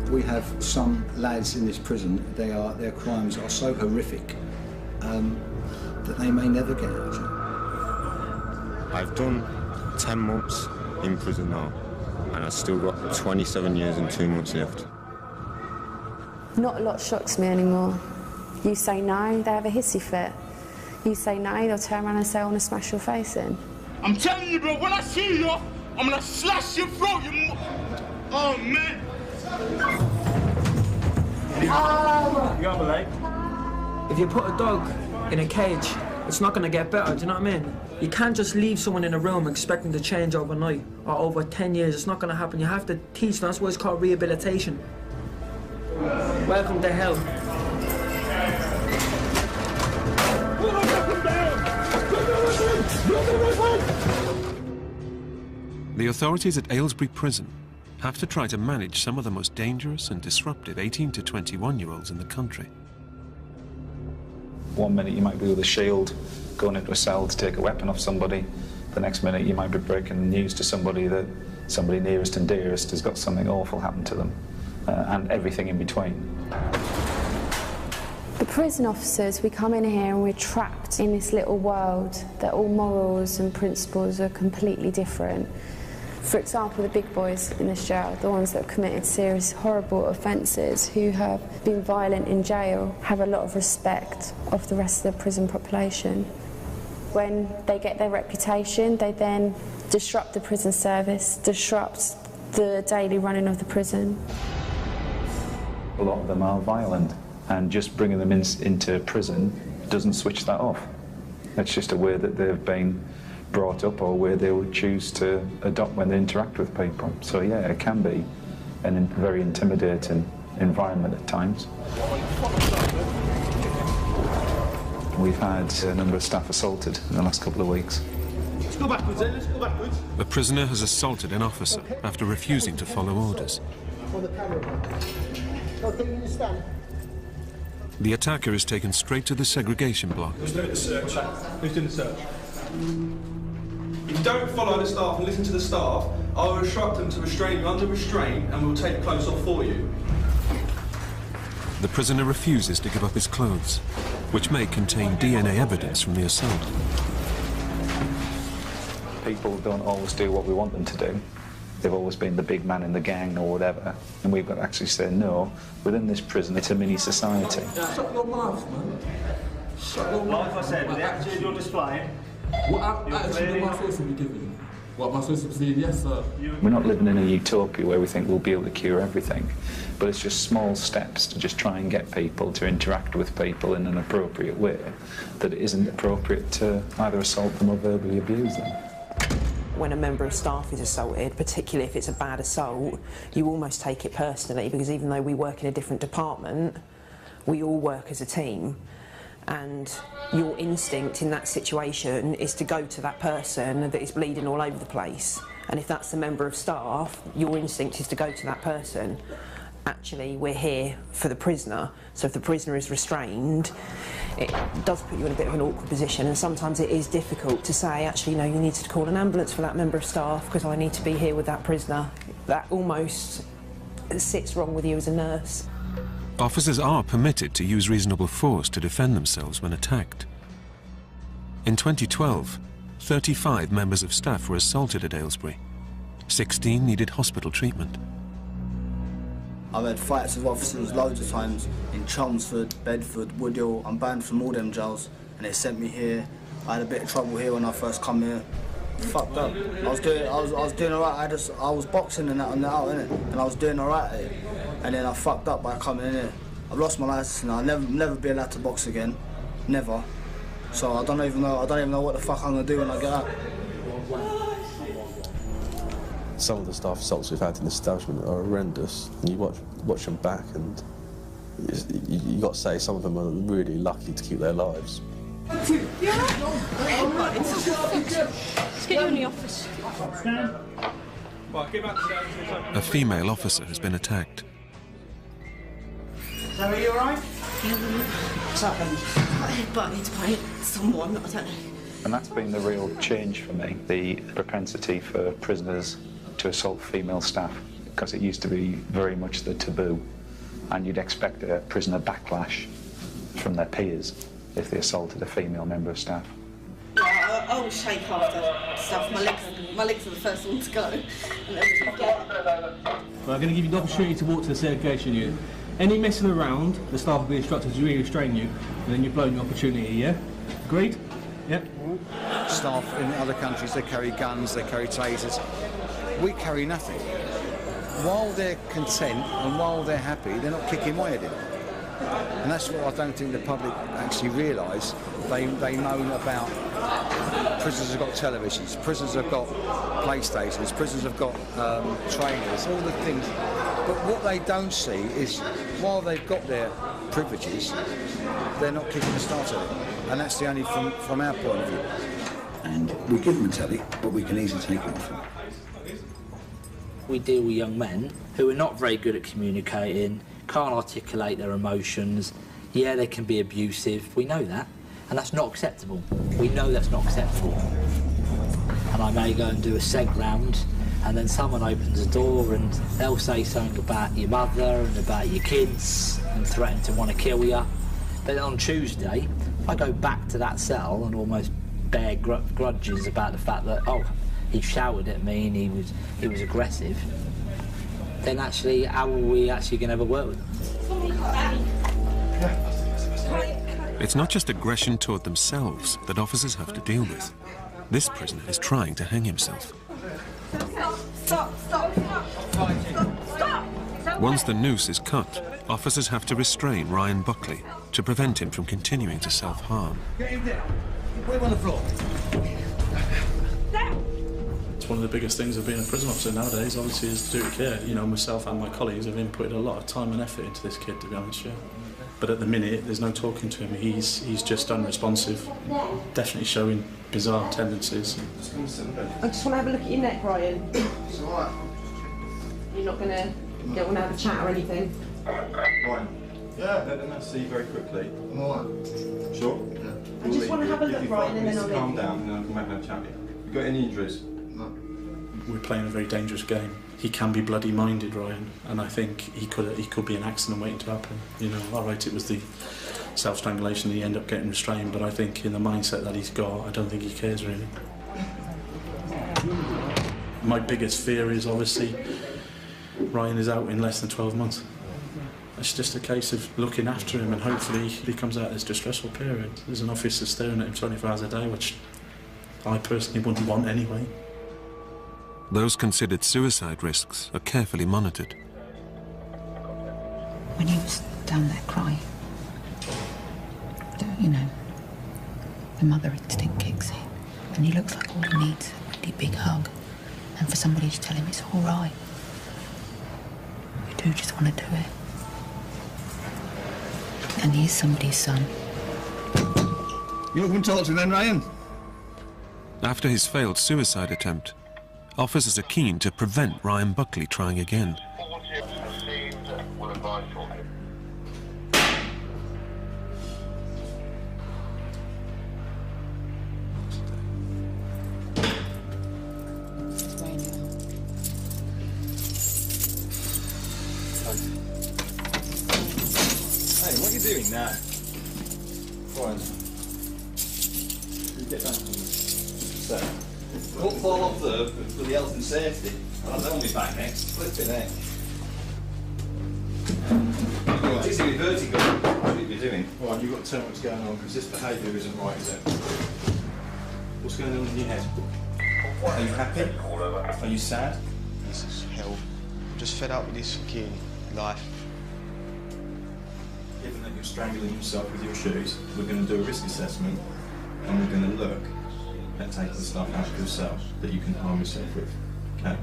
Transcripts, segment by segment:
We have some lads in this prison, their crimes are so horrific that they may never get out. I've done 10 months in prison now, and I've still got 27 years and 2 months left. Not a lot shocks me anymore. You say no, they have a hissy fit. You say no, they'll turn around and say, I want to smash your face in. I'm telling you, bro, when I see you, I'm gonna slash your throat, you Oh, man. You got my leg? If you put a dog in a cage, it's not going to get better, do you know what I mean? You can't just leave someone in a room expecting to change overnight or over 10 years. It's not going to happen. You have to teach them. That's why it's called rehabilitation. Welcome to hell. The authorities at Aylesbury Prison have to try to manage some of the most dangerous and disruptive 18 to 21-year-olds in the country. One minute you might be with a shield going into a cell to take a weapon off somebody. The next minute you might be breaking news to somebody that somebody nearest and dearest has got something awful happen to them, and everything in between. The prison officers, we come in here and we're trapped in this little world that all morals and principles are completely different. For example, the big boys in this jail, the ones that have committed serious, horrible offences, who have been violent in jail, have a lot of respect of the rest of the prison population. When they get their reputation, they then disrupt the prison service, disrupt the daily running of the prison. A lot of them are violent, and just bringing them into prison doesn't switch that off. It's just a way that they've been brought up, or where they would choose to adopt when they interact with people. So yeah, it can be a very intimidating environment at times. We've had a number of staff assaulted in the last couple of weeks. Let's go backwards, then. Let's go backwards. A prisoner has assaulted an officer after refusing to follow orders. The attacker is taken straight to the segregation block. Who's doing the search? Who's doing the search? If you don't follow the staff and listen to the staff, I'll instruct them to restrain you under restraint and we'll take the clothes off for you. The prisoner refuses to give up his clothes, which may contain DNA evidence from the assault. People don't always do what we want them to do. They've always been the big man in the gang or whatever, and we've got to actually say, no, within this prison it's a mini society. Shut your mouth, man. Shut your mouth. Like I said, with the attitude you're displaying... What attitude am I supposed to be giving? What am I supposed to be saying? Yes, sir. We're not living in a utopia where we think we'll be able to cure everything, but it's just small steps to just try and get people to interact with people in an appropriate way, that it isn't appropriate to either assault them or verbally abuse them. When a member of staff is assaulted, particularly if it's a bad assault, you almost take it personally, because even though we work in a different department, we all work as a team. And your instinct in that situation is to go to that person that is bleeding all over the place. And if that's a member of staff, your instinct is to go to that person. Actually, we're here for the prisoner, so if the prisoner is restrained, it does put you in a bit of an awkward position, and sometimes it is difficult to say, actually, no, you need to call an ambulance for that member of staff because I need to be here with that prisoner. That almost sits wrong with you as a nurse. Officers are permitted to use reasonable force to defend themselves when attacked. In 2012, 35 members of staff were assaulted at Aylesbury. 16 needed hospital treatment. I've had fights with officers loads of times in Chelmsford, Bedford, Woodhill. I'm banned from all them jails, and they sent me here. I had a bit of trouble here when I first come here. Fucked up. I was doing alright. I was boxing and that on the out, innit? And I was doing alright here. And then I fucked up by coming in here. I've lost my license now. I'll never be allowed to box again. Never. So I don't even know what the fuck I'm gonna do when I get out. Some of the staff assaults we've had in the establishment are horrendous, and you watch them back, and you got to say some of them are really lucky to keep their lives. Let's get you in the office. A female officer has been attacked. So are you alright? What's happened? I headbutted by someone, I don't know. And that's been the real change for me, the propensity for prisoners to assault female staff, because it used to be very much the taboo, and you'd expect a prisoner backlash from their peers if they assaulted a female member of staff. Yeah, I always shake after stuff. My legs are the first one to go. And then Well, I'm going to give you the opportunity to walk to the segregation unit. Any messing around, the staff will be instructed to restrain you, and then you've blown your opportunity, yeah? Agreed? Yep. Staff in other countries, they carry guns, they carry tasers. We carry nothing. While they're content and while they're happy, they're not kicking my head in. And that's what I don't think the public actually realise. They moan about prisoners have got televisions, prisoners have got PlayStations, prisoners have got trainers, all the things. But what they don't see is, while they've got their privileges, they're not kicking the start of it. And that's the only from our point of view. And we give them a telly, but we can easily take it off them. We deal with young men who are not very good at communicating, can't articulate their emotions. Yeah, they can be abusive, we know that, and that's not acceptable. We know that's not acceptable. And I may go and do a seg round, and then someone opens the door and they'll say something about your mother and about your kids and threaten to want to kill you. But on Tuesday, I go back to that cell and almost bear grudges about the fact that, oh, he shouted at me and he was aggressive. Then actually, how are we actually going to ever work with them? It's not just aggression toward themselves that officers have to deal with. This prisoner is trying to hang himself. Stop! Once the noose is cut, officers have to restrain Ryan Buckley to prevent him from continuing to self-harm. Get him down. Put him on the floor. It's one of the biggest things of being a prison officer nowadays, obviously, is duty care. You know, myself and my colleagues have inputted a lot of time and effort into this kid, to be honest with you. But at the minute, there's no talking to him. He's just unresponsive, definitely showing bizarre tendencies. I just want to have a look at your neck, Ryan. It's all right. You're not going to... You don't want to have a chat or anything? Ryan. Yeah. Let them see you very quickly. I'm all right. Sure? Yeah. I just want to have a look, Ryan, and then I'll calm down, and then I can make that chat with you. You got any injuries? No. We're playing a very dangerous game. He can be bloody-minded, Ryan, and I think he could be an accident waiting to happen. You know, all right, it was the self-strangulation, he ended up getting restrained, but I think in the mindset that he's got, I don't think he cares, really. My biggest fear is, obviously, Ryan is out in less than 12 months. It's just a case of looking after him, and hopefully he comes out of this distressful period. There's an officer staring at him 24 hours a day, which I personally wouldn't want anyway. Those considered suicide risks are carefully monitored. When he was down there crying, you know, the mother instinct kicks in, and he looks like all he needs a really big hug, and for somebody to tell him it's all right. You do just want to do it. And he is somebody's son. You not going to talk to them, Ryan? After his failed suicide attempt, officers are keen to prevent Ryan Buckley trying again. Hey, what are you doing now? Ryan, you get down from the don't fall off for the health and safety. I'll have me back next. Flip it, eh? It's easy with vertigo. What are you doing? Right, you've got to tell me what's going on, because this behaviour isn't right, is it? What's going on in your head? Are you happy? Are you sad? This is hell. I'm just fed up with this fucking life. Given that you're strangling yourself with your shoes, we're going to do a risk assessment, and we're going to look at taking the stuff out of yourself that you can harm yourself with. Okay?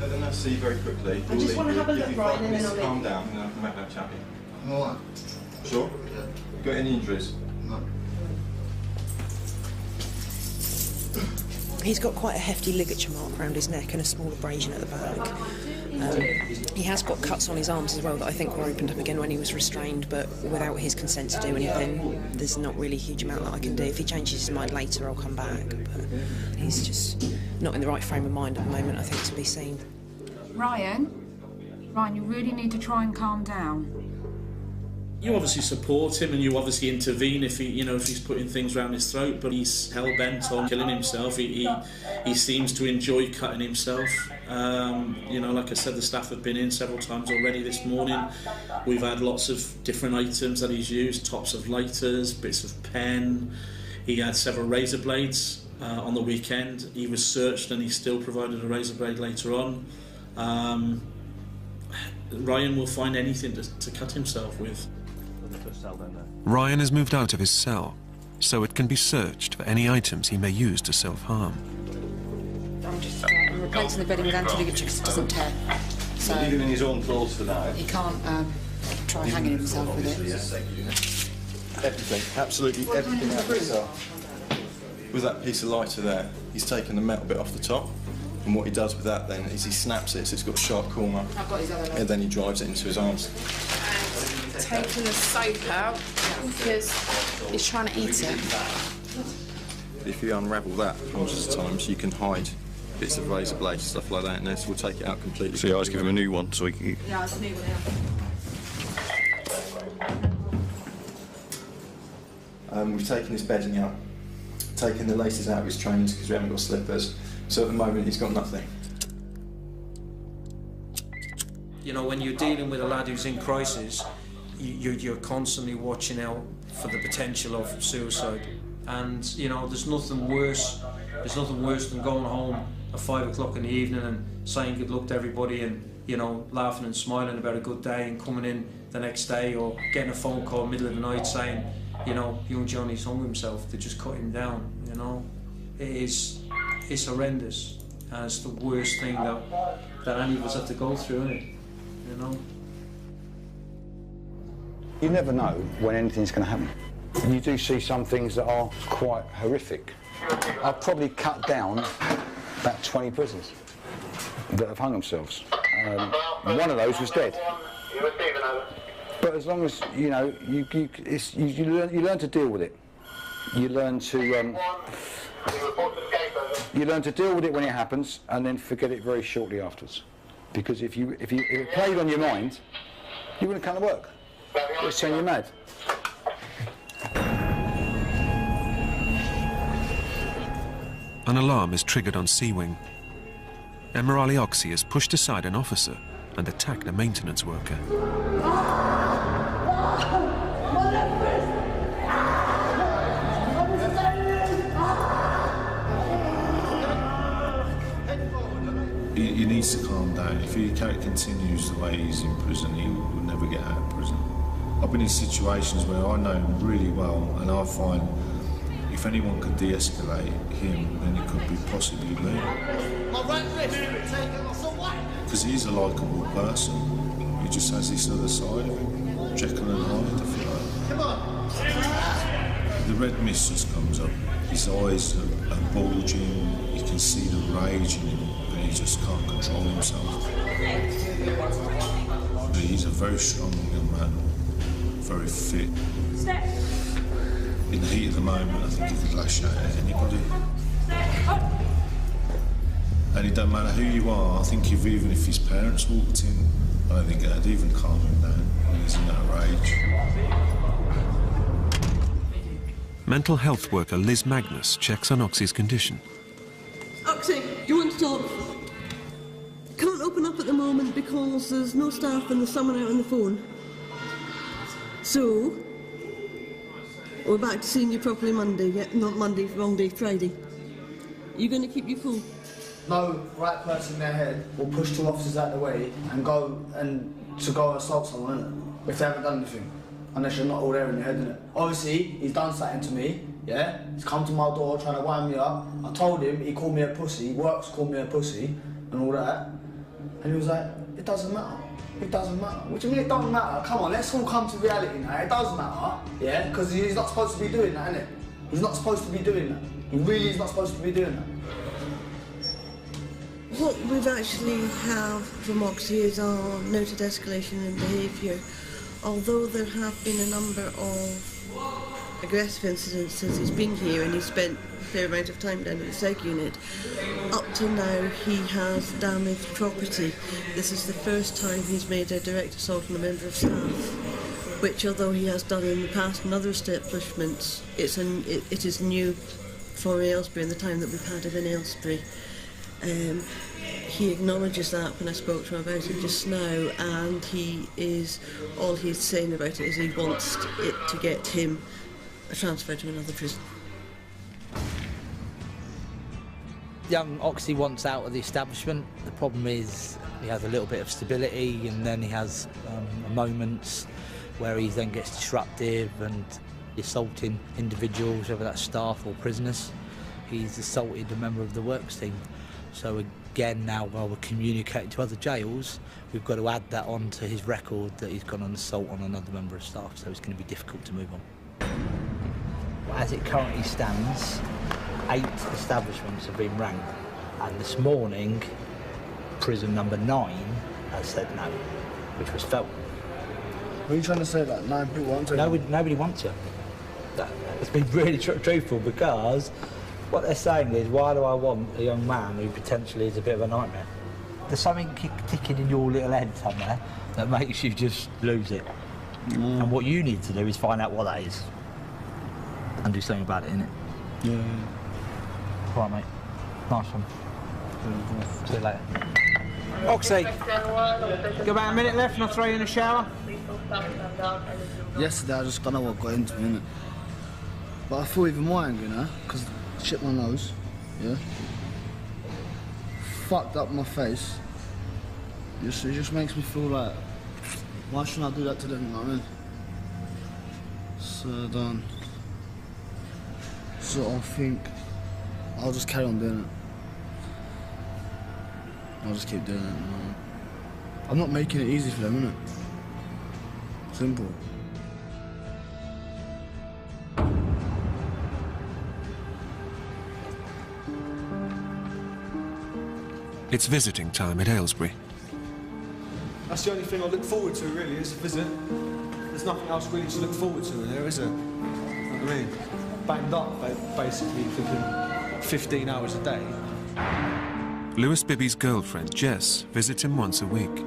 Let them see you very quickly. I just want to have a look, Ryan, and then I'll calm down, and then I can make that chat with you. I'm all right. Sure? Yeah. You got any injuries? No. He's got quite a hefty ligature mark around his neck and a small abrasion at the back. He has got cuts on his arms as well that I think were opened up again when he was restrained, but without his consent to do anything, there's not really a huge amount that I can do. If he changes his mind later, I'll come back, but he's just not in the right frame of mind at the moment, I think, to be seen. Ryan, you really need to try and calm down. You obviously support him and you obviously intervene if he, if he's putting things around his throat, but he's hell-bent on killing himself. He seems to enjoy cutting himself. Like I said, the staff have been in several times already this morning. We've had lots of different items that he's used, tops of lighters, bits of pen. He had several razor blades on the weekend. He was searched and he still provided a razor blade later on. Ryan will find anything to cut himself with. Ryan is moved out of his cell, so it can be searched for any items he may use to self-harm. I'm replacing the bedding with anti-ligature because it doesn't tear. So he's leaving in his own clothes for now. He can't try hanging himself with it. Everything, absolutely everything out of his cell. With that piece of lighter there, he's taken the metal bit off the top, and what he does with that then is he snaps it so it's got a sharp corner, I've got his other leg. and then he drives it into his arms. Taking the soap out because he's trying to eat it. If you unravel that hundreds of times, you can hide bits of razor blades and stuff like that in there, so we'll take it out completely. So you always give him a new one so he can... Yeah, it's a new one. We've taken his bedding out, taken the laces out of his trainers because we haven't got slippers, so at the moment he's got nothing. When you're dealing with a lad who's in crisis, you're constantly watching out for the potential of suicide, and there's nothing worse than going home at 5 o'clock in the evening and saying good luck to everybody and laughing and smiling about a good day, and coming in the next day or getting a phone call middle of the night saying young Johnny's hung himself. They just cut him down. It's horrendous, and it's the worst thing that any of us have to go through, isn't it? You never know when anything's going to happen. You do see some things that are quite horrific. I've probably cut down about 20 prisoners that have hung themselves. One of those was dead. But as long as you learn to deal with it. You learn to deal with it when it happens, and then forget it very shortly afterwards. Because if it played on your mind, you wouldn't come to work. It's saying you're mad. An alarm is triggered on C-Wing. Emirali Oxy has pushed aside an officer and attacked a maintenance worker. He needs to calm down. If he continues the way he's in prison, he will never get out of prison. I've been in situations where I know him really well, and I find if anyone could de-escalate him, then it could be possibly me. Because he's a likeable person. He just has this other side of him, Jekyll and Hyde, if you like. The red mist just comes up. His eyes are bulging. You can see the rage in him, but he just can't control himself. But he's a very strong young man, very fit. In the heat of the moment, I think he could lash out at anybody. And it don't matter who you are. I think even if his parents walked in, I don't think that'd even calm him down when he's in that rage. Mental health worker Liz Magnus checks on Oxy's condition. Oxy, do you want to talk? Can't open up at the moment because there's no staff and there's someone out on the phone. So, we're back to seeing you properly Monday. Yeah, not Monday, wrong day, Friday. You going to keep your cool? No right person in their head will push two officers out the way and go and assault someone, innit? If they haven't done anything. Unless you're not all there in your head, innit? Obviously, he's done something to me, yeah? He's come to my door trying to wind me up. I told him, he called me a pussy, Works called me a pussy, and all that. And he was like, it doesn't matter. It doesn't matter. What do you mean it doesn't matter? Come on, let's all come to reality now. It does matter, yeah? Because he's not supposed to be doing that, innit? He's not supposed to be doing that. He really is not supposed to be doing that. What we've actually have from Oxy is our noted escalation in behaviour. Although there have been a number of aggressive incidents since he's been here, and he's spent a fair amount of time down at the SEG unit, up till now he has damaged property. This is the first time he's made a direct assault on a member of staff, which, although he has done in the past in other establishments, it is new for Aylesbury in the time that we've had him in Aylesbury. He acknowledges that when I spoke to him about it just now, and all he's saying about it is he wants it to get him transferred to another prison. Young Oxy wants out of the establishment. The problem is he has a little bit of stability, and then he has moments where he then gets disruptive and assaulting individuals, whether that's staff or prisoners. He's assaulted a member of the works team. So again, now while we're communicating to other jails, we've got to add that on to his record that he's got an assault on another member of staff, so it's going to be difficult to move on. As it currently stands, 8 establishments have been ranked, and this morning, prison number 9 has said no, which was Felton. What are you trying to say, like 9 people want to? Nobody wants you. It's been really truthful, because what they're saying is, why do I want a young man who potentially is a bit of a nightmare? There's something ticking in your little head somewhere that makes you just lose it. And what you need to do is find out what that is and do something about it, innit? Yeah. Right, mate. Nice one. See you later. Oxy, got about a minute left and I'll throw you in the shower. Yesterday I just don't know what got into me, innit? But I feel even more angry now, because I shit my nose, yeah? Fucked up my face. It just makes me feel like, why shouldn't I do that to them, you know what I mean? So I think I'll just carry on doing it. I'll just keep doing it, you know? I'm not making it easy for them, innit? Simple. It's visiting time at Aylesbury. That's the only thing I look forward to, really, is a visit. There's nothing else really to look forward to in there, is there? You know what I mean? Banged up, basically, thinking 15 hours a day. Lewis Bibby's girlfriend, Jess, visits him once a week. Do you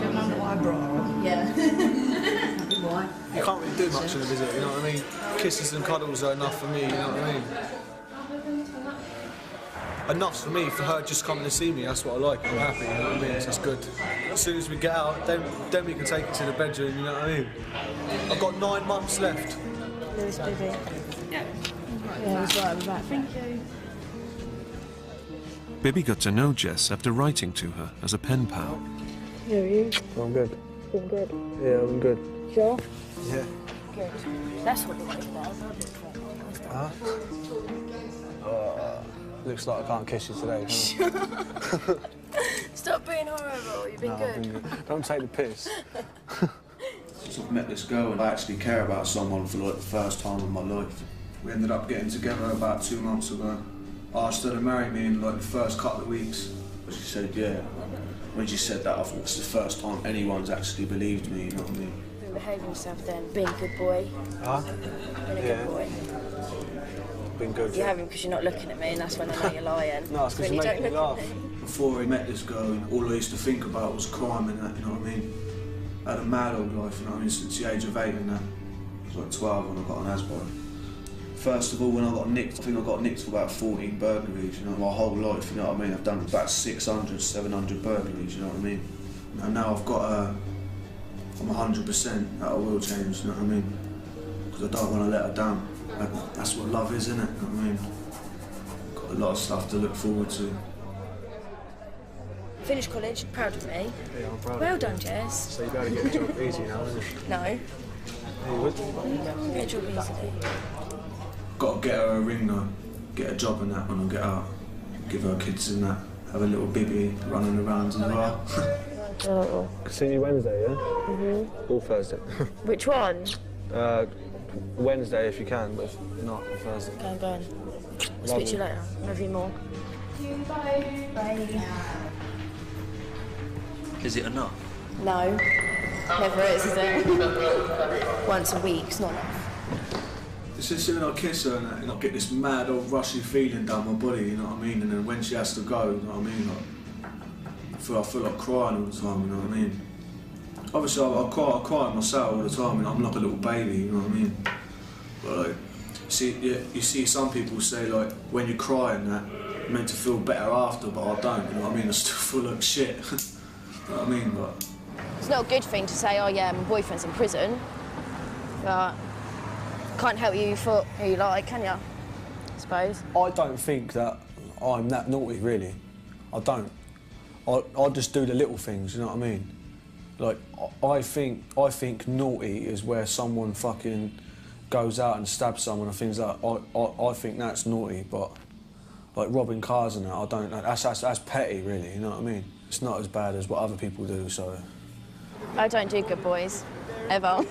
remember what I brought her? Yeah. Happy boy. You can't really do much in a visit, you know what I mean? Kisses and cuddles are enough for me, you know what I mean? Enough for me, for her just coming to see me, that's what I like, I'm happy, you know what I mean? That's good. As soon as we get out, then we can take it to the bedroom, you know what I mean? I've got 9 months left. Lewis Bibby. Yeah. Yeah, he's right with that. Thank you. Bibby got to know Jess after writing to her as a pen pal. How are you? I'm good. Feeling good? Yeah, I'm good. Sure? Yeah. Good. That's what it was. Looks like I can't kiss you today, huh? Stop being horrible. You've been good. Don't take the piss. Since I've met this girl and I actually care about someone for like the first time in my life. We ended up getting together about 2 months ago. I asked her to marry me in like the first couple of weeks. She said yeah. When she said that, I thought it's the first time anyone's actually believed me, you know what I mean? Been behaving yourself then. Being a good boy. Huh? Being a good boy. Been good. You haven't because you're not looking at me, and that's when I know you're lying. No, it's because you make me laugh. Before I met this girl, all I used to think about was crime and that, you know what I mean? I had a mad old life, you know what I mean, since the age of 8 and that. I was like 12 when I got an ASBO. First of all, when I got nicked, I think I got nicked for about 14 burglaries, you know, my whole life, you know what I mean? I've done about 600, 700 burglaries, you know what I mean? And now I've got I'm 100% that I will change, you know what I mean? Because I don't want to let her down. That's what love is, isn't it? You know what I mean? Got a lot of stuff to look forward to. Finished college, proud of me. Yeah, I'm proud. Well done, Jess. So you better get a job easy now, isn't it? No. Yeah, you would. Get a job easily. Got to get her a ring though, get a job and that when I get out. Give her kids and that, have a little Bibby running around in the bar. Oh. See you Wednesday, yeah? Mm-hmm. Or Thursday. Which one? Wednesday if you can, but if not, Thursday. Okay, I'm going. I'll speak to you later. Love you more. Bye. Bye. Is it enough? No, never is it? Once a week's not enough. It's just when I kiss her and I get this mad old rushy feeling down my body, you know what I mean? And then when she has to go, you know what I mean? Like, I feel like crying all the time, you know what I mean? Obviously, I cry myself all the time, and I'm like a little baby, you know what I mean? But like, you see some people say like, when you cry and that, you're meant to feel better after, but I don't, you know what I mean? I still feel like shit, you know what I mean? But It's not a good thing to say, oh yeah, my boyfriend's in prison, but can't help you for who you like, can you? I suppose. I don't think that I'm that naughty, really. I don't. I just do the little things, you know what I mean? Like, I think naughty is where someone fucking goes out and stabs someone and things like that. I think that's naughty, but like robbing cars and that, I don't know. That's petty, really, you know what I mean? It's not as bad as what other people do, so. I don't do good boys, ever.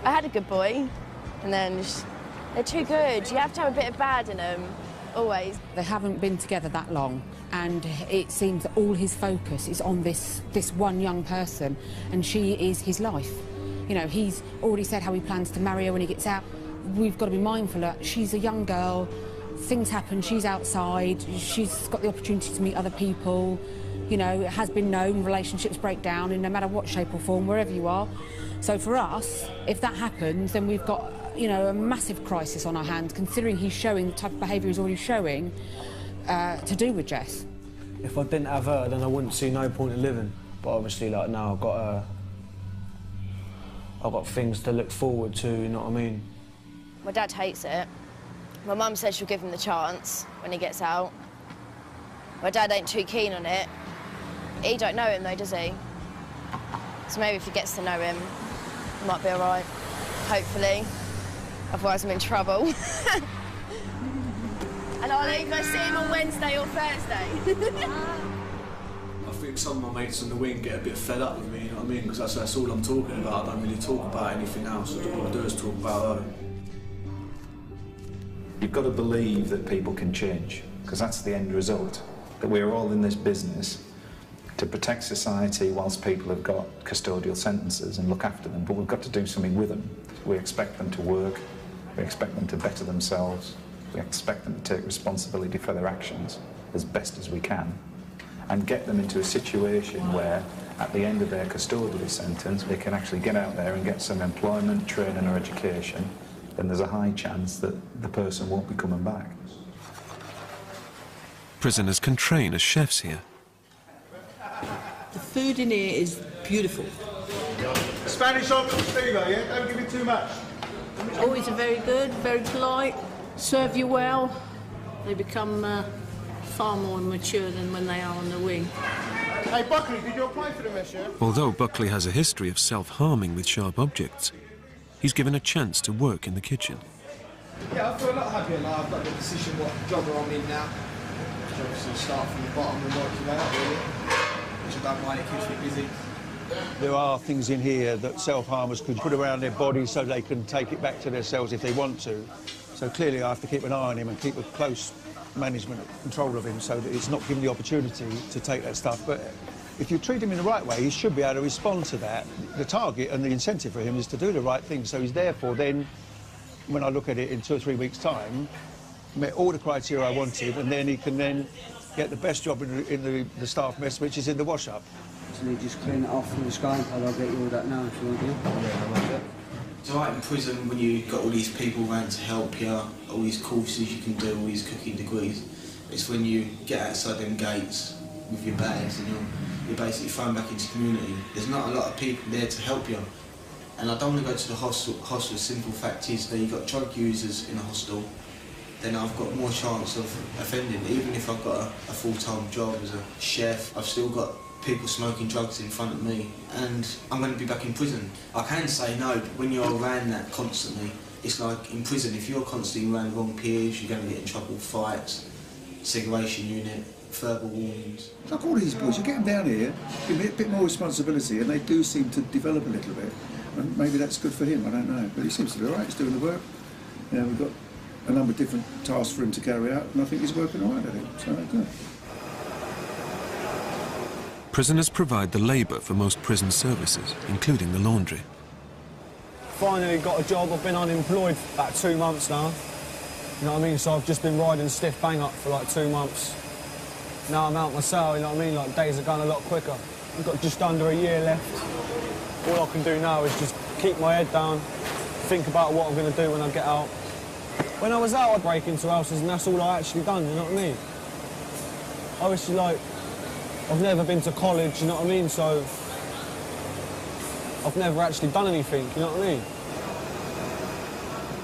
I had a good boy, and then they're too good. You have to have a bit of bad in them, always. They haven't been together that long, and it seems that all his focus is on this one young person, and she is his life. You know, he's already said how he plans to marry her when he gets out. We've got to be mindful that she's a young girl, things happen, she's outside, she's got the opportunity to meet other people. You know, it has been known relationships break down in no matter what shape or form, wherever you are. So for us, if that happens, then we've got, you know, a massive crisis on our hands, considering he's showing the type of behaviour he's already showing to do with Jess. If I didn't have her, then I wouldn't see no point in living. But obviously, like, now I've got her. I've got things to look forward to, you know what I mean? My dad hates it. My mum says she'll give him the chance when he gets out. My dad ain't too keen on it. He don't know him though, does he? So maybe if he gets to know him, he might be all right. Hopefully. Otherwise I'm in trouble. And I'll either see him on Wednesday or Thursday. I think some of my mates on the wing get a bit fed up with me, you know what I mean? Because that's all I'm talking about. I don't really talk about anything else. All I do is talk about her. You've got to believe that people can change, because that's the end result. That we're all in this business to protect society whilst people have got custodial sentences and look after them, but we've got to do something with them. We expect them to work, we expect them to better themselves, we expect them to take responsibility for their actions as best as we can, and get them into a situation where, at the end of their custodial sentence, they can actually get out there and get some employment, training or education. Then there's a high chance that the person won't be coming back. Prisoners can train as chefs here. The food in here is beautiful. Spanish Uncle Steve, yeah? Don't give me too much. Always are very good, very polite, serve you well. They become far more mature than when they are on the wing. Hey, Buckley, did you apply for the mess, yeah? Although Buckley has a history of self-harming with sharp objects, he's given a chance to work in the kitchen. Yeah, I feel a lot happier now. I've got the decision what job I'm in now. Obviously start from the bottom and work your way up, really. Which I don't mind, it keeps me busy. There are things in here that self-harmers could put around their bodies so they can take it back to their cells if they want to. So clearly I have to keep an eye on him and keep a close management control of him so that it's not given the opportunity to take that stuff. But if you treat him in the right way, he should be able to respond to that. The target and the incentive for him is to do the right thing, so he's therefore then, when I look at it in 2 or 3 weeks' time, met all the criteria I wanted, and then he can then get the best job in the staff mess, which is in the wash-up. So you just clean it off from the sky pad. I'll get you all that now if you want to. Yeah, I like it. It's alright in prison when you've got all these people around to help you, all these courses you can do, all these cooking degrees. It's when you get outside them gates with your bags and you're basically thrown back into community. There's not a lot of people there to help you. And I don't want to go to the hostel. The simple fact is that you've got drug users in a hostel, then I've got more chance of offending. Even if I've got a full-time job as a chef, I've still got people smoking drugs in front of me, and I'm going to be back in prison. I can say no, but when you're around that constantly, it's like in prison, if you're constantly around the wrong peers, you're going to get in trouble, fights, segregation unit, verbal warnings. It's like all these boys, you get them down here, give them a bit more responsibility, and they do seem to develop a little bit. And maybe that's good for him, I don't know. But he seems to be all right, he's doing the work. You know, we've got a number of different tasks for him to carry out, and I think he's working all right at it, so good. Prisoners provide the labour for most prison services, including the laundry. Finally got a job. I've been unemployed for about 2 months now. You know what I mean? So I've just been riding stiff bang up for like 2 months. Now I'm out my cell, you know what I mean? Like, days are going a lot quicker. I've got just under a year left. All I can do now is just keep my head down, think about what I'm going to do when I get out. When I was out, I'd break into houses, and that's all I actually done, you know what I mean? Obviously, like, I've never been to college, you know what I mean? So I've never actually done anything, you know what I mean?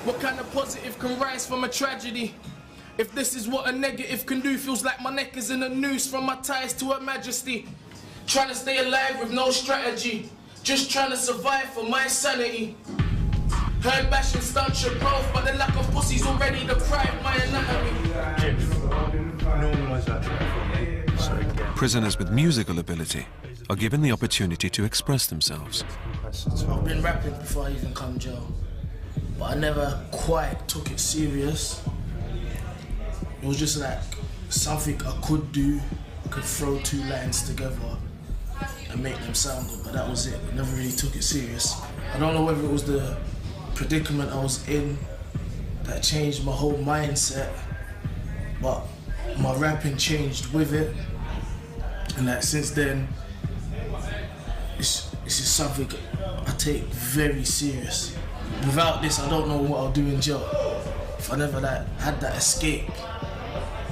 What kind of positive can rise from a tragedy? If this is what a negative can do, feels like my neck is in a noose from my ties to Her Majesty. Trying to stay alive with no strategy, just trying to survive for my sanity. Heard bashing stunts your growth, but the lack of pussy's already deprived my anatomy. Normalise that for me. Prisoners with musical ability are given the opportunity to express themselves. I've been rapping before I even come jail, but I never quite took it serious. It was just like something I could do. I could throw 2 lines together and make them sound good, but that was it. I never really took it serious. I don't know whether it was the predicament I was in that changed my whole mindset, but my rapping changed with it, and that since then, this is something I take very serious. Without this, I don't know what I'll do in jail. If I never had that escape,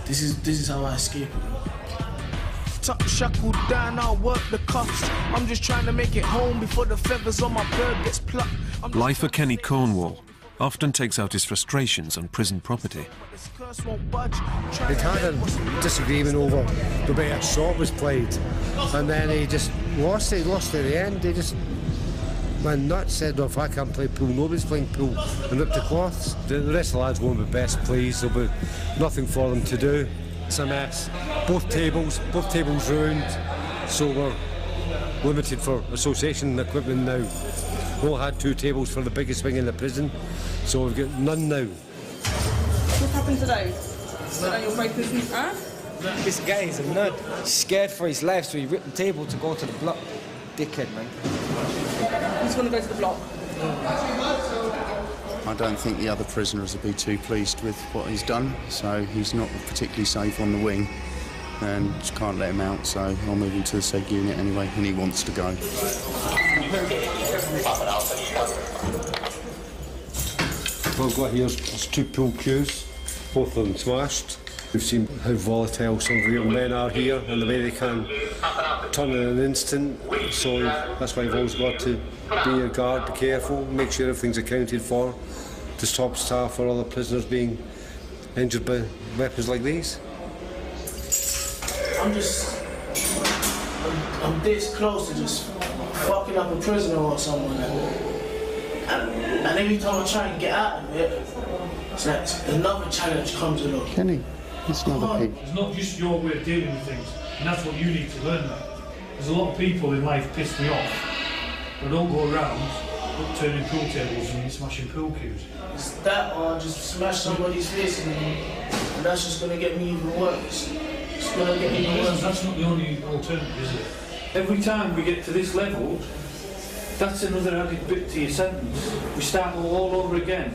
this is how I escape it. Tuck shackled down, I'll work the cuffs. I'm just trying to make it home before the feathers on my bird gets plucked. Life for Kenny Cornwall often takes out his frustrations on prison property. They had a disagreement over the way a shot was played, and then he just lost it. He lost at the end. He just went nuts, said, "If I can't play pool, nobody's playing pool," and ripped the cloths. The rest of the lads won't be best pleased. There'll be nothing for them to do. It's a mess. Both tables ruined, so we're limited for association equipment now. We all had 2 tables for the biggest wing in the prison, so we've got none now. What happened today? You're breaking his arm? This guy is a nut. He's scared for his life, so he ripped the table to go to the block. Dickhead, man. He's going to go to the block. I don't think the other prisoners will be too pleased with what he's done, so he's not particularly safe on the wing, and just can't let him out, so I'll move him to the seg unit anyway, and he wants to go. What we've got here is 2 pool cues, both of them smashed. We've seen how volatile some of the young men are here and the way they can turn in an instant, so that's why you've always got to be your guard, be careful, make sure everything's accounted for, to stop staff or other prisoners being injured by weapons like these. I'm this close to just fucking up a prisoner or someone, and every time I try and get out of it, it's like another challenge comes along. Kenny, it's another peak. It's not just your way of dealing with things, and that's what you need to learn that. There's a lot of people in life piss me off. They don't go around turning pool tables and smashing pool cues. It's that, or I just smash somebody's face and that's just going to get me even worse. It's going to get me even worse. That's not the only alternative, is it? Every time we get to this level, that's another added bit to your sentence. We start all over again.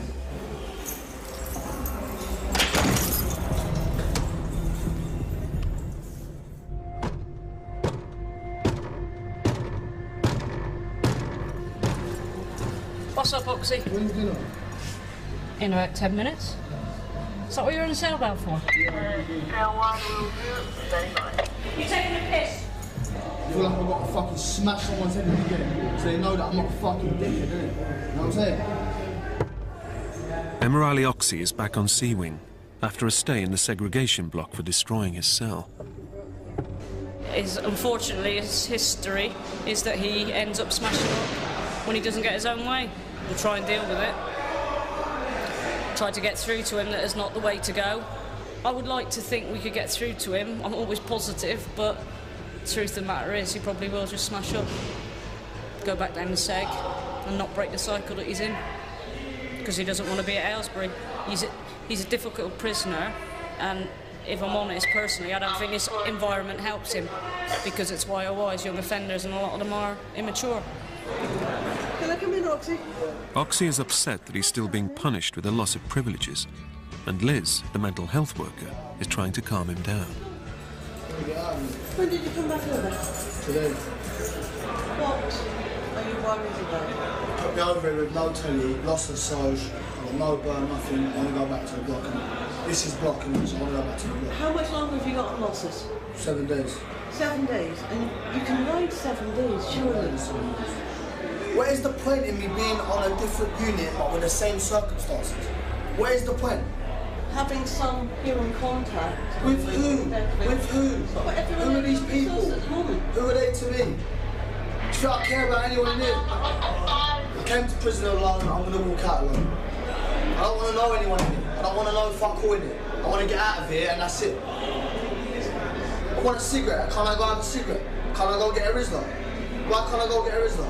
What's up, Oxy? When are you doing? In about 10 minutes. Is that what you're in the cell bound for? You taking a piss? I feel like I've got to fucking smash someone's head in the game so they know that I'm not a fucking dickhead, innit? You know what I'm saying? Emirali Oxy is back on C Wing after a stay in the segregation block for destroying his cell. Unfortunately, his history is that he ends up smashing up when he doesn't get his own way. We'll try and deal with it. Try to get through to him that is not the way to go. I would like to think we could get through to him. I'm always positive, but the truth of the matter is he probably will just smash up, go back down the seg and not break the cycle that he's in, because he doesn't want to be at Aylesbury. He's a difficult prisoner, and if I'm honest, personally, I don't think this environment helps him, because it's YOYs, young offenders, and a lot of them are immature. Can I come in, Oxy? Oxy is upset that he's still being punished with a loss of privileges, and Liz, the mental health worker, is trying to calm him down. When did you come back over? Today. What are you worried about? Put me over here with no telly, lost the Soj, I've got no burn, nothing, I want to go back to the block. And this is blocking me, so I want to go back to the block. How much longer have you got on losses? 7 days. 7 days? And you can ride 7 days, surely? What is the point in me being on a different unit but with the same circumstances? What is the point? Having some human contact. With who? With who? Who are these people? Who are they to me? Do you think I care about anyone here? I came to prison alone, I'm going to walk out alone. I don't want to know anyone in it. I don't want to know fuck all in it. I want to get out of here and that's it. I want a cigarette. Can't I go have a cigarette? Can't I go get a Rizla? Why can't I go get a Rizla?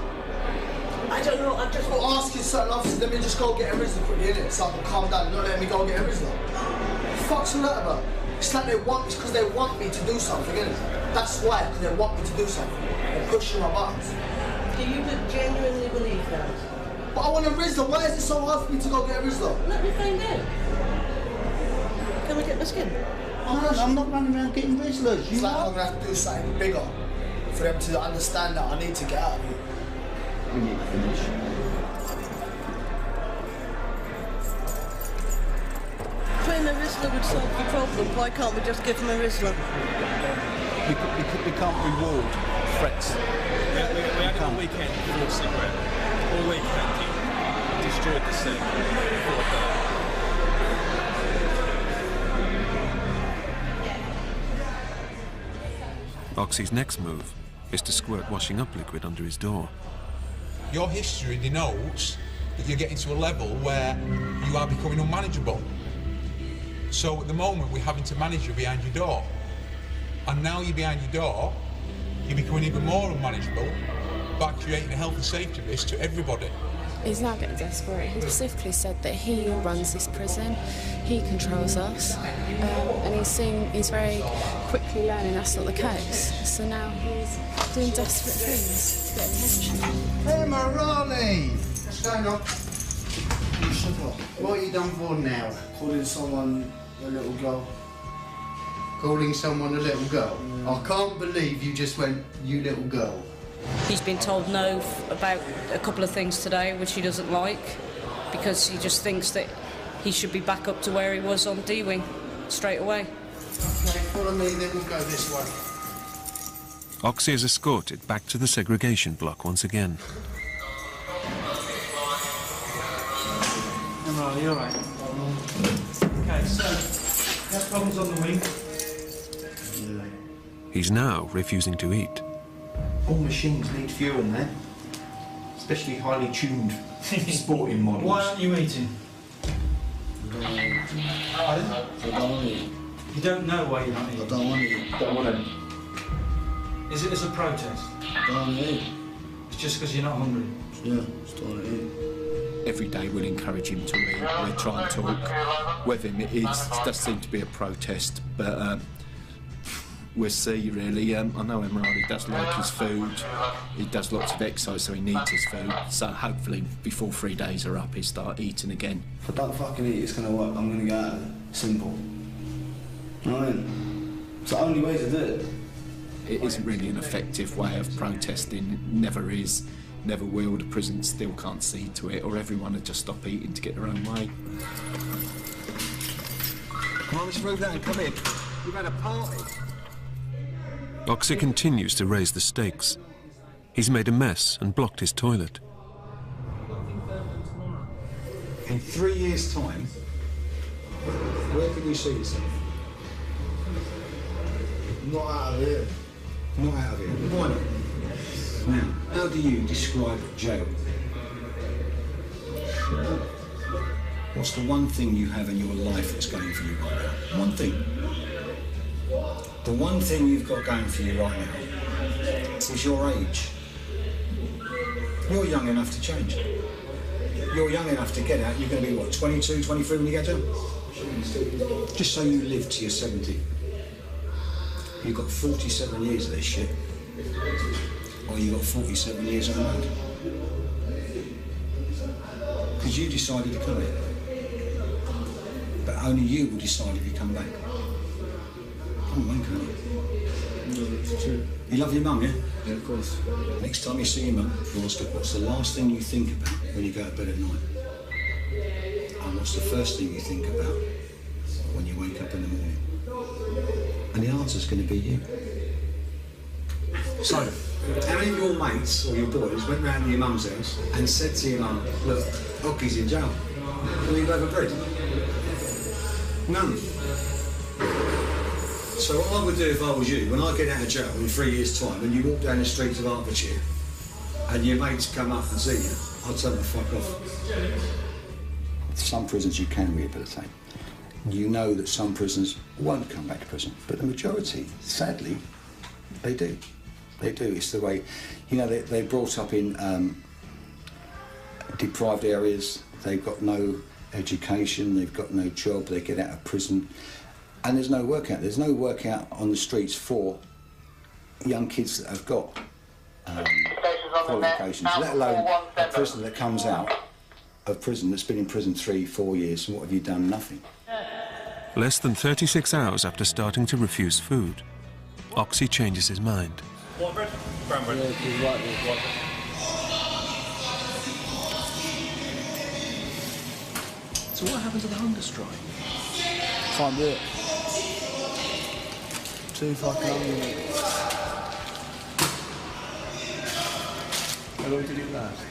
I don't know, I'm just asking certain officers, let me just go get a Rizla quickly, innit? So I can calm down and not let me go get a Rizla. What the fuck's all that about? It's like they want me, it's because they want me to do something, innit? That's why, because they want me to do something. They're pushing my buttons. Do you genuinely believe that? But I want a Rizla, why is it so hard for me to go get a Rizla? Let me find out. Can we get my skin? I'm not running around getting Rizlas. It's like I'm going to have to do something bigger for them to understand that I need to get out of here. We need to finish. Putting a Rizla would solve the problem. Why can't we just give them a Rizla? We can't reward threats. We had it all weekend for a cigarette. All weekend he destroyed the cig. Oxy's next move is to squirt washing up liquid under his door. Your history denotes that you're getting to a level where you are becoming unmanageable. So at the moment we're having to manage you behind your door. And now you're behind your door, you're becoming even more unmanageable by creating a health and safety risk to everybody. He's now getting desperate. He specifically said that he runs this prison, he controls us, and he's very quickly learning that's not the case. So now he's doing desperate things to get attention. Hey, Marani! What's going on? What are you done for now? Calling someone a little girl. Calling someone a little girl? I can't believe you just went, you little girl. He's been told no about a couple of things today, which he doesn't like, because he just thinks that he should be back up to where he was on D-Wing straight away. Okay, follow me, then we'll go this way. Oxy is escorted back to the segregation block once again. Emma, you all right? Okay, so, have problems on the wing? He's now refusing to eat. All machines need fuel, man. Especially highly tuned sporting models. Why aren't you eating? Pardon? I don't want to eat. You don't know why you're not eating? I don't want to eat. Don't want to. Is it as a protest? I don't want to eat. It's just because you're not hungry? Yeah, just don't want to eat. Every day we'll encourage him to eat, we'll try and talk with him. It does seem to be a protest, but we'll see really. I know Emirati does like his food, he does lots of exercise so he needs his food, so hopefully before 3 days are up he'll start eating again. If I don't fucking eat, it's going to work. I'm going to get out of it. Simple. You know what I mean? It's the only way to do it. It isn't really an effective way of protesting, never is. Never will. The prison still can't see to it, or everyone would just stop eating to get their own way. Come on, let's move that and come in. We've had a party. Oxy continues to raise the stakes. He's made a mess and blocked his toilet. In 3 years' time, where can you see yourself? Not out of here. Not out of here. Why not? Now, how do you describe jail? What's the one thing you have in your life that's going for you right now? One thing. The one thing you've got going for you right now is your age. You're young enough to change. You're young enough to get out. You're going to be, what, 22, 23 when you get out? Just so you live to your 70. You got 47 years of this shit, or you got 47 years on the road. Because you decided to come here. But only you will decide if you come back. Come on, can't you? No, it's true. You love your mum, yeah? Yeah, of course. Next time you see your mum, what's the last thing you think about when you go to bed at night? And what's the first thing you think about when you wake up in the morning? And the answer's going to be you. So, how many of your mates or your boys went round to your mum's house and said to your mum, look, Hockey's in jail. Will you have a bread? None. So what I would do if I was you, when I get out of jail in 3 years' time and you walk down the streets of Hertfordshire and your mates come up and see you, I'd tell them to fuck off. Some prisons you can rehabilitate. You know that some prisoners won't come back to prison, but the majority, sadly, they do. They do. It's the way, you know, they're brought up in deprived areas. They've got no education, they've got no job, they get out of prison, and there's no work out. There's no work out on the streets for young kids that have got qualifications, let alone a prisoner that comes out of prison that's been in prison 3-4 years, and what have you done? Nothing. Less than 36 hours after starting to refuse food, Oxy changes his mind. White bread? Brown bread? Yeah, white bread. So what happened to the hunger strike? Can't do it. Too fucking hungry. How long did it last?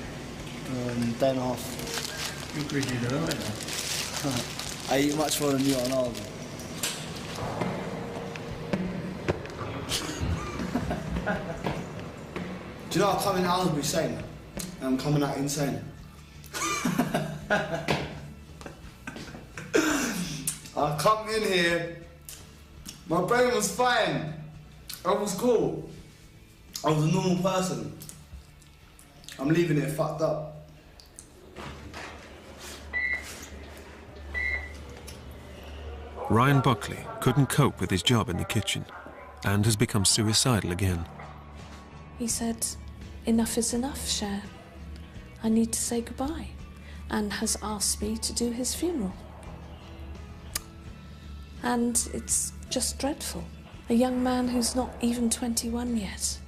Day and a half. You're greedy, though, aren't you? I eat much more than you on ours. Do you know I come in Aylesbury saying that? And I'm coming out insane. I come in here, my brain was fine. I was cool. I was a normal person. I'm leaving it fucked up. Ryan Buckley couldn't cope with his job in the kitchen and has become suicidal again. He said, enough is enough, Cher. I need to say goodbye, and has asked me to do his funeral. And it's just dreadful. A young man who's not even 21 yet,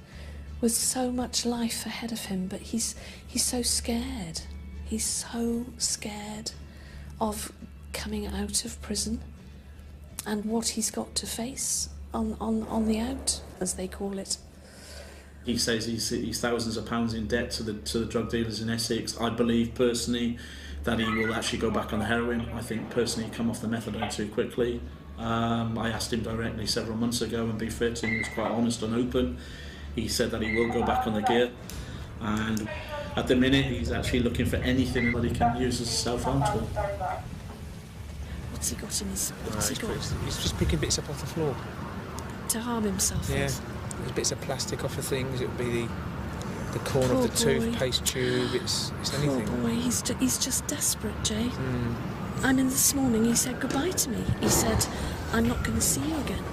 with so much life ahead of him, but he's so scared. He's so scared of coming out of prison and what he's got to face on the out, as they call it. He says he's thousands of pounds in debt to the drug dealers in Essex. I believe personally that he will actually go back on the heroin. I think personally he'd come off the methadone too quickly. I asked him directly several months ago and be fit, and he was quite honest and open. He said that he will go back on the gear, and at the minute he's actually looking for anything that he can use as a self-harm tool. What's he got in his... What's he got? He's just picking bits up off the floor. To harm himself Yeah, with? there's bits of plastic off of things. It would be the corner of the toothpaste tube. It's anything. Poor boy, he's just desperate, Jay. I mean, this morning he said goodbye to me. He said, I'm not going to see you again.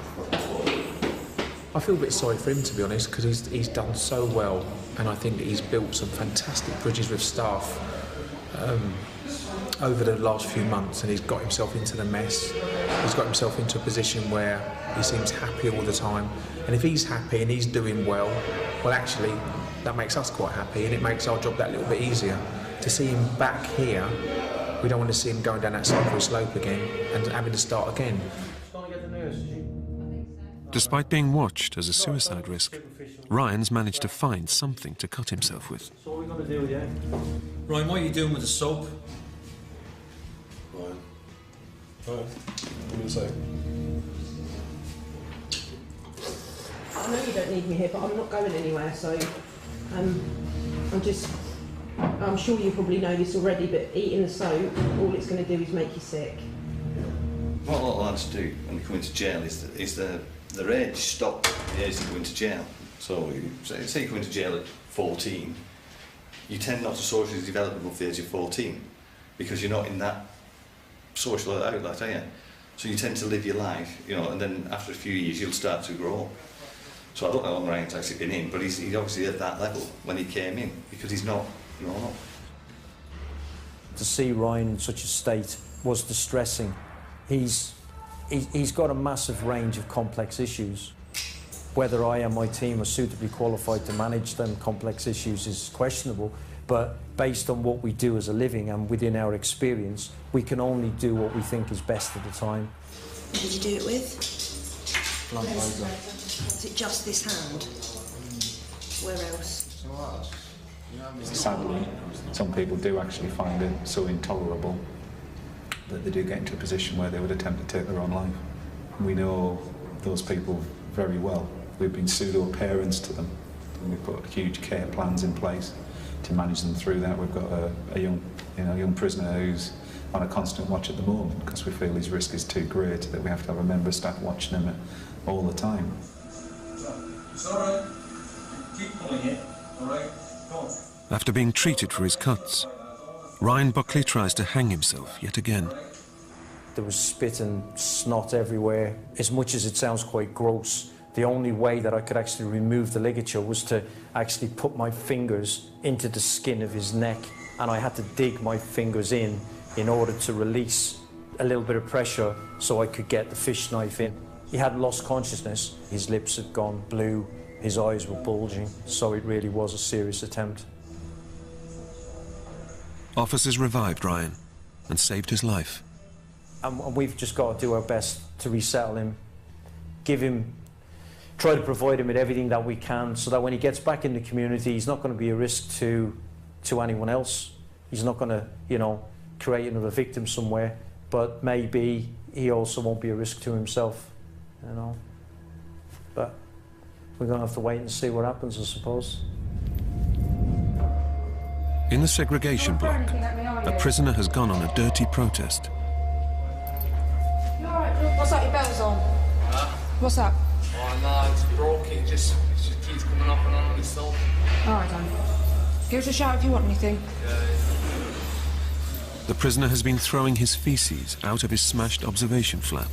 I feel a bit sorry for him, to be honest, because he's done so well, and I think that he's built some fantastic bridges with staff over the last few months, and he's got himself into the mess. He's got himself into a position where he seems happy all the time, and if he's happy and he's doing well, actually, that makes us quite happy, and it makes our job that little bit easier. To see him back here, we don't want to see him going down that slippery slope again and having to start again. Despite being watched as a suicide risk, Ryan's managed to find something to cut himself with. So what are we going to do, yeah? Ryan, what are you doing with the soap? Ryan. Ryan, what are you going to say? I know you don't need me here, but I'm not going anywhere, so I'm sure you probably know this already, but eating the soap, all it's going to do is make you sick. What a lot of lads do when they come into jail is their age stop the age they go into jail. So say you come into jail at 14, you tend not to socially develop above the age of 14 because you're not in that social outlet, are you? So you tend to live your life, you know, and then after a few years you'll start to grow. So I don't know how long Ryan's actually been in, but he's obviously at that level when he came in, because he's not grown up. To see Ryan in such a state was distressing. He's got a massive range of complex issues. Whether I and my team are suitably qualified to manage them complex issues is questionable, but based on what we do as a living and within our experience, we can only do what we think is best at the time. Who did you do it with? Blunt razor. Is it just this hand? Where else? Sadly, some people do actually find it so intolerable that they do get into a position where they would attempt to take their own life. We know those people very well. We've been pseudo-parents to them, and we've put huge care plans in place to manage them through that. We've got a young prisoner who's on a constant watch at the moment because we feel his risk is too great that we have to have a member of staff watching him all the time. It's all right. Keep pulling it. All right. Go on. After being treated for his cuts, Ryan Buckley tries to hang himself yet again. There was spit and snot everywhere. As much as it sounds quite gross, the only way that I could actually remove the ligature was to actually put my fingers into the skin of his neck, and I had to dig my fingers in order to release a little bit of pressure so I could get the fish knife in. He hadn't lost consciousness. His lips had gone blue, his eyes were bulging, so it really was a serious attempt. Officers revived Ryan and saved his life. And we've just got to do our best to resettle him, try to provide him with everything that we can so that when he gets back in the community, he's not going to be a risk to anyone else. He's not going to, you know, create another victim somewhere, but maybe he also won't be a risk to himself, you know. But we're going to have to wait and see what happens, I suppose. In the segregation block, a prisoner has gone on a dirty protest. What's that, your bell's on? Huh? What's that? Oh no, it's broke, it just keeps coming up and on itself. Alright then. Give us a shout if you want anything. The prisoner has been throwing his feces out of his smashed observation flap.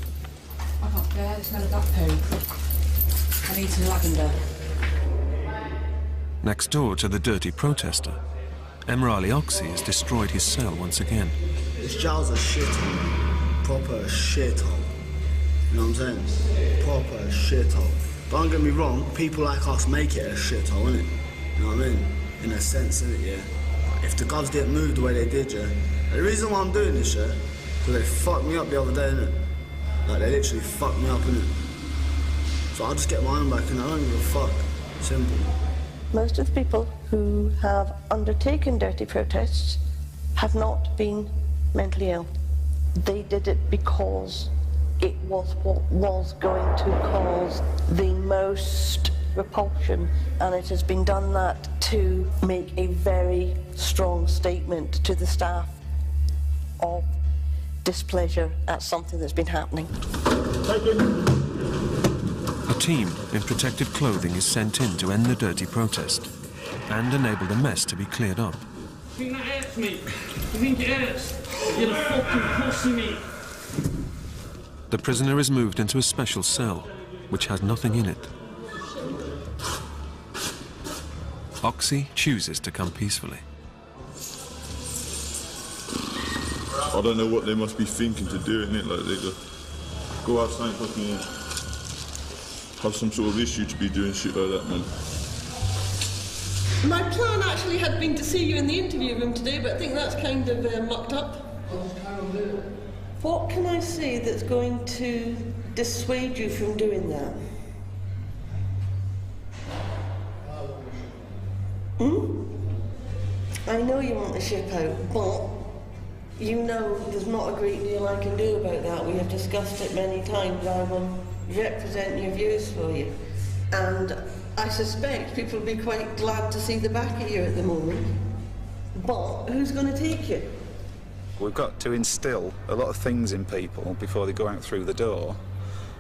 I can't bear the smell of that poo. I need some lavender. Next door to the dirty protester, Emrali Oxy has destroyed his cell once again. This jail's a shithole. Proper shithole. You know what I'm saying? Proper shithole. Don't get me wrong, people like us make it a shithole, innit? You know what I mean? In a sense, innit, yeah? If the govs didn't move the way they did, yeah? The reason why I'm doing this, yeah? Because they fucked me up the other day, innit? Like, they literally fucked me up, innit? So I'll just get my own back, and I don't give a fuck. Simple. Most of the people who have undertaken dirty protests have not been mentally ill. They did it because it was what was going to cause the most repulsion, and it has been done that to make a very strong statement to the staff of displeasure at something that's been happening. A team in protective clothing is sent in to end the dirty protest and enable the mess to be cleared up. You think that hurts me? You think it hurts? You're a fucking pussy, mate. The prisoner is moved into a special cell, which has nothing in it. Oxy chooses to come peacefully. I don't know what they must be thinking to do in it, like they go outside fucking have some sort of issue to be doing shit like that, man. My plan actually had been to see you in the interview room today, but I think that's kind of mucked up. What can I say that's going to dissuade you from doing that? I know you want the ship out, but you know there's not a great deal I can do about that. We have discussed it many times. I will represent your views for you. And I suspect people will be quite glad to see the back of you at the moment. But who's going to take you? We've got to instill a lot of things in people before they go out through the door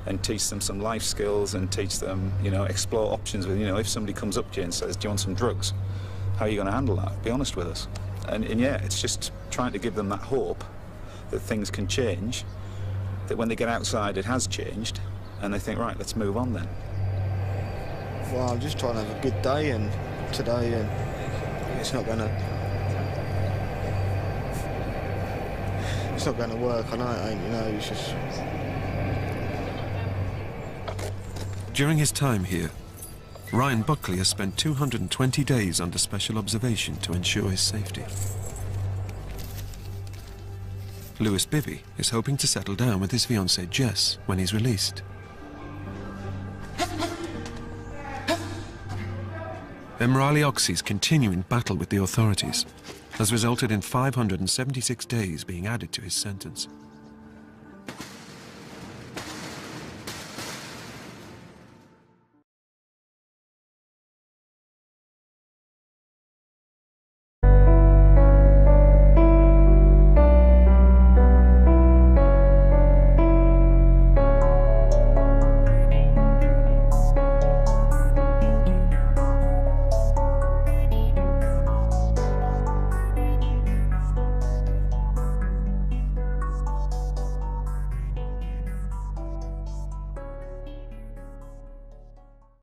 and teach them some life skills and teach them, you know, explore options with, you know, if somebody comes up to you and says, do you want some drugs? How are you going to handle that? Be honest with us. And yeah, it's just trying to give them that hope that things can change that when they get outside it has changed, and they think, right, let's move on then. Well, I'm just trying to have a good day and today, and it's not going to work. I know it ain't, you know, it's just... During his time here, Ryan Buckley has spent 220 days under special observation to ensure his safety. Lewis Bibby is hoping to settle down with his fiancée Jess when he's released. Emrali Oxy's continuing battle with the authorities has resulted in 576 days being added to his sentence.